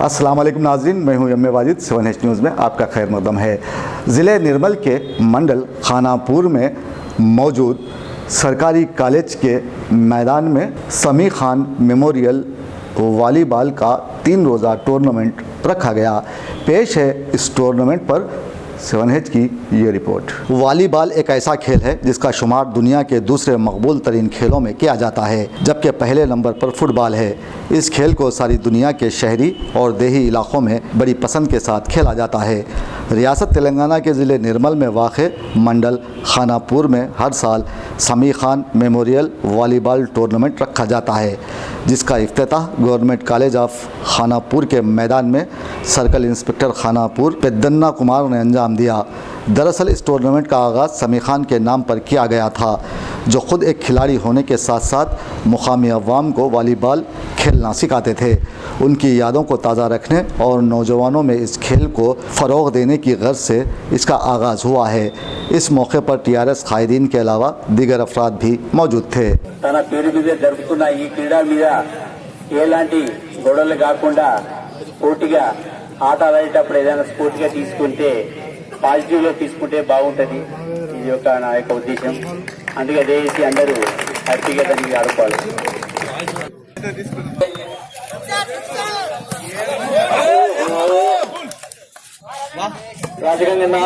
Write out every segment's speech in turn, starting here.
अस्सलाम वालेकुम नाज़रीन, मैं हूं M A Wajid. 7H news में आपका खैर मकदम है। ज़िले निर्मल के मंडल खानापुर में मौजूद सरकारी कॉलेज के मैदान में समी खान मेमोरियल वॉलीबॉल का 3 रोज़ा टूर्नामेंट रखा गया। पेश है इस टूर्नामेंट पर 7H की ये रिपोर्ट। वॉलीबॉल एक ऐसा खेल है जिसका शुमार दुनिया के दूसरे मकबूल तरीन खेलों में किया जाता है, जबकि पहले नंबर पर फुटबॉल है। इस खेल को सारी दुनिया के शहरी और देही इलाकों में बड़ी पसंद के साथ खेला जाता है। रियासत तेलंगाना के ज़िले निर्मल में वाक़ मंडल खानापुर में हर साल समी खान मेमोरियल वॉलीबॉल टूर्नामेंट रखा जाता है, जिसका इफ्तिताह गवर्नमेंट कॉलेज ऑफ खानापुर के मैदान में सर्कल इंस्पेक्टर खानापुर पेद्दन्ना कुमार ने अंजाम दिया। दरअसल इस टूर्नामेंट का आगाज़ समी खान के नाम पर किया गया था, जो ख़ुद एक खिलाड़ी होने के साथ साथ मुकामी अवाम को वॉलीबॉल खेलना सिखाते थे। उनकी यादों को ताज़ा रखने और नौजवानों में इस खेल को फ़रोग़ देने की गर्ज से इसका आगाज़ हुआ है। इस मौके पर TRS कायदीन के अलावा दीगर अफराद भी मौजूद थे। తన పేరు మీద జరుపుకున్న ఈ క్రీడా మీద ఎలాంటి గొడవలు కాకుండా స్పోర్టిగా ఆట ఆడేటప్పుడు ఏదైనా స్పోర్టిగా తీసుకుంటే పాజిటివ్ లో తీసుకుంటే బాగుంటది। ఇది నా యొక్క ఉద్దేశం। అందుకే దయచేసి అందరూ హ్యాపీగా దానికి ఆడుకోవాలి। రాజగంగన్న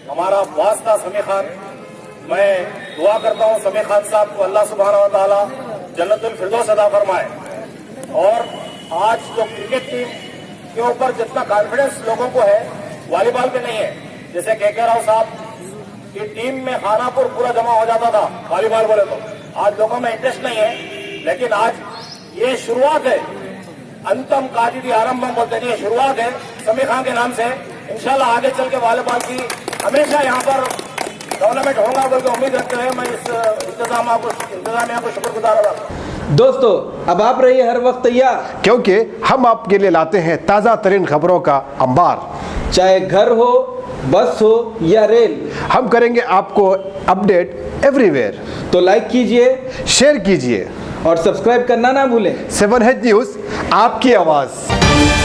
हमारा वास्ता समी खान, मैं दुआ करता हूँ समी खान साहब को अल्लाह सुब्हानहू व तआला जन्नतुल फिरदौस अता फरमाए। और आज जो क्रिकेट टीम के ऊपर जितना कॉन्फिडेंस लोगों को है, वॉलीबॉल पे नहीं है। जैसे KK राव साहब की टीम में खानापुर पूरा जमा हो जाता था वॉलीबॉल बोले तो, आज लोगों में इंटरेस्ट नहीं है। लेकिन आज ये शुरुआत है, अंतम कादिदी आरंभम बोलते हैं, ये शुरुआत है समी खान के नाम से। इंशाल्लाह आगे चल के वॉलीबॉल की हमेशा यहाँ पर टूर्नामेंट होगा बोल के उम्मीद रखते हैं। मैं इस इंतजामिया को शुक्रगुजार अदा करता हूं। दोस्तों, अब आप रहिए हर वक्त तैयार, क्योंकि हम आपके लिए लाते हैं ताज़ा तरीन खबरों का अंबार। चाहे घर हो, बस हो या रेल, हम करेंगे आपको अपडेट एवरीवेयर। तो लाइक कीजिए, शेयर कीजिए और सब्सक्राइब करना ना भूलें। 7H न्यूज़, आपकी आवाज़।